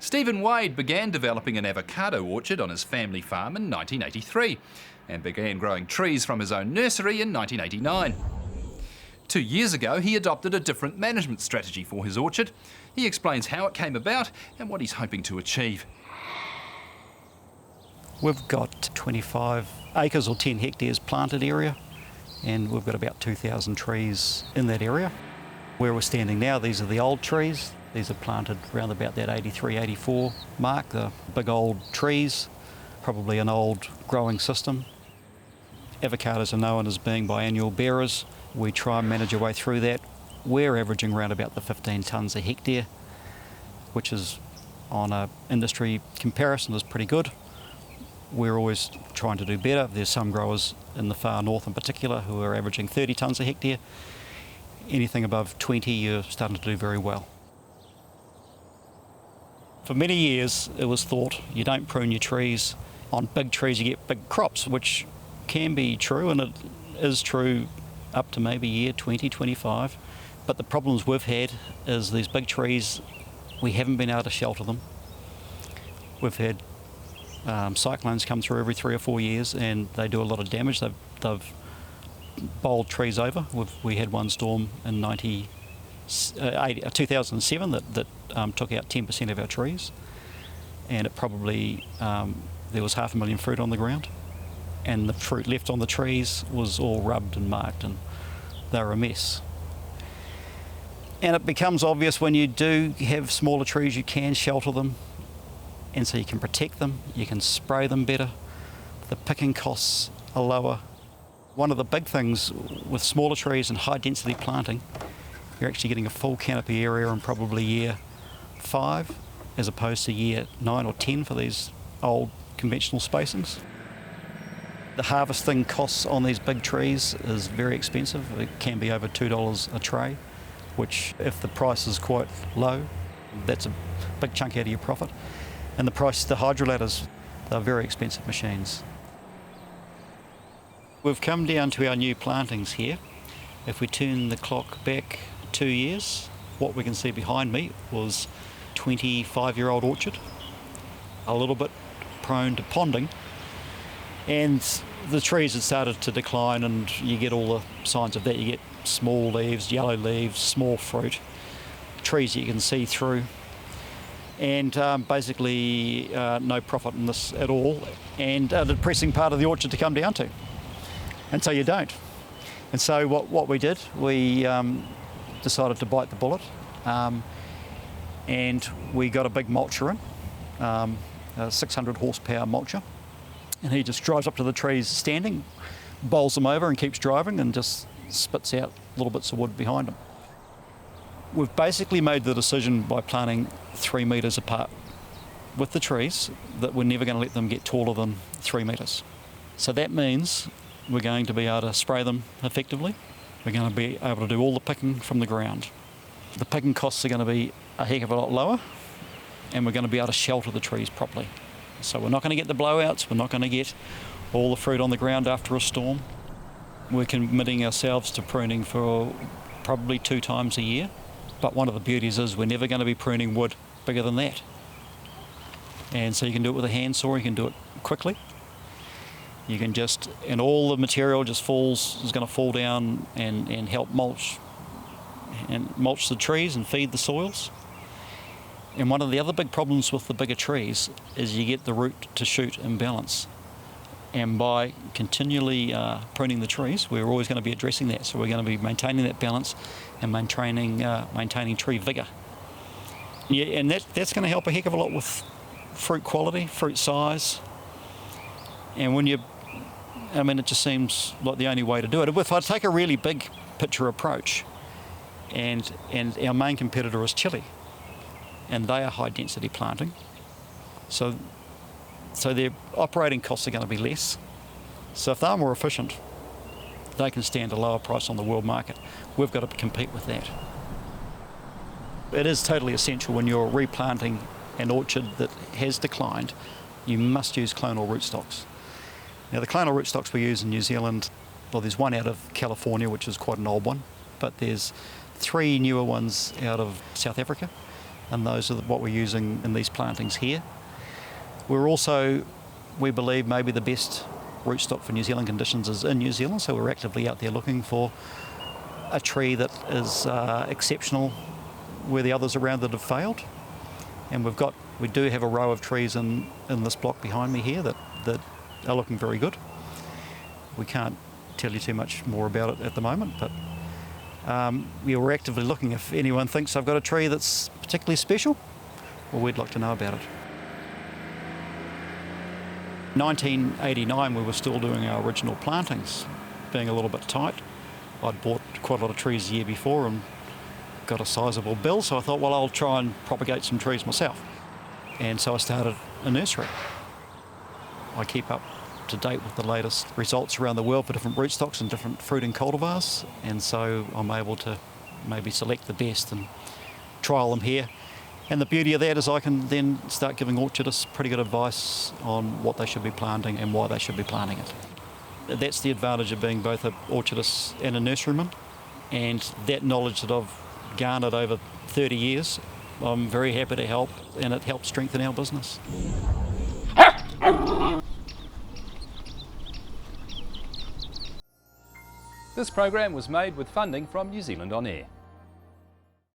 Stephen Wade began developing an avocado orchard on his family farm in 1983 and began growing trees from his own nursery in 1989. 2 years ago, he adopted a different management strategy for his orchard. He explains how it came about and what he's hoping to achieve. We've got 25 acres or 10 hectares planted area, and we've got about 2,000 trees in that area. Where we're standing now, these are the old trees. These are planted around about that 83, 84 mark, the big old trees, probably an old growing system. Avocados are known as being biannual bearers. We try and manage our way through that. We're averaging around about the 15 tonnes a hectare, which is, on an industry comparison, is pretty good. We're always trying to do better. There's some growers in the far north in particular who are averaging 30 tonnes a hectare. Anything above 20, you're starting to do very well. For many years, it was thought you don't prune your trees. On big trees, you get big crops, which can be true, and it is true up to maybe year 20, 25. But the problems we've had is these big trees, we haven't been able to shelter them. We've had cyclones come through every 3 or 4 years, and they do a lot of damage. They've bowled trees over. We had one storm in 2007 that took out 10% of our trees, and it probably there was 500,000 fruit on the ground, and the fruit left on the trees was all rubbed and marked, and they were a mess. And it becomes obvious when you do have smaller trees, you can shelter them, and so you can protect them, you can spray them better, the picking costs are lower. One of the big things with smaller trees and high density planting, you're actually getting a full canopy area in probably year 5 as opposed to year 9 or 10 for these old conventional spacings. The harvesting costs on these big trees is very expensive. It can be over $2 a tray, which if the price is quite low, that's a big chunk out of your profit. And the price of the hydroladders, they're very expensive machines. We've come down to our new plantings here. If we turn the clock back 2 years, what we can see behind me was 25-year-old orchard, a little bit prone to ponding, and the trees had started to decline, and you get all the signs of that. You get small leaves, yellow leaves, small fruit, trees you can see through, and basically no profit in this at all, and a depressing part of the orchard to come down to. And so you don't. And so what we did, we decided to bite the bullet, and we got a big mulcher in, a 600 horsepower mulcher, and he just drives up to the trees standing, bowls them over and keeps driving, and just spits out little bits of wood behind them. We've basically made the decision by planting 3 metres apart with the trees that we're never going to let them get taller than 3 metres. So that means we're going to be able to spray them effectively. We're going to be able to do all the picking from the ground. The picking costs are going to be a heck of a lot lower, and we're going to be able to shelter the trees properly. So we're not going to get the blowouts, we're not going to get all the fruit on the ground after a storm. We're committing ourselves to pruning for probably 2 times a year, but one of the beauties is we're never going to be pruning wood bigger than that. And so you can do it with a handsaw, you can do it quickly. You can just, and all the material just is going to fall down and help mulch the trees and feed the soils. And one of the other big problems with the bigger trees is you get the root to shoot imbalance. And by continually pruning the trees, we're always going to be addressing that. So we're going to be maintaining that balance and maintaining tree vigour. Yeah, and that's going to help a heck of a lot with fruit quality, fruit size. And it just seems like the only way to do it. If I take a really big picture approach, and our main competitor is Chile, and they are high density planting, so their operating costs are going to be less. So if they're more efficient, they can stand a lower price on the world market. We've got to compete with that. It is totally essential when you're replanting an orchard that has declined, you must use clonal rootstocks. Now the clonal rootstocks we use in New Zealand, well, there's one out of California, which is quite an old one, but there's 3 newer ones out of South Africa, and those are what we're using in these plantings here. We're also, we believe, maybe the best rootstock for New Zealand conditions is in New Zealand, so we're actively out there looking for a tree that is exceptional where the others around it have failed. And we do have a row of trees in this block behind me here that are looking very good. We can't tell you too much more about it at the moment, but we're actively looking. If anyone thinks I've got a tree that's particularly special, well, we'd like to know about it. 1989, we were still doing our original plantings, being a little bit tight. I'd bought quite a lot of trees the year before and got a sizable bill, so I thought, well, I'll try and propagate some trees myself. And so I started a nursery. I keep up to date with the latest results around the world for different rootstocks and different fruiting cultivars, and so I'm able to maybe select the best and trial them here. And the beauty of that is I can then start giving orchardists pretty good advice on what they should be planting and why they should be planting it. That's the advantage of being both an orchardist and a nurseryman, and that knowledge that I've garnered over 30 years, I'm very happy to help, and it helps strengthen our business. This program was made with funding from New Zealand On Air.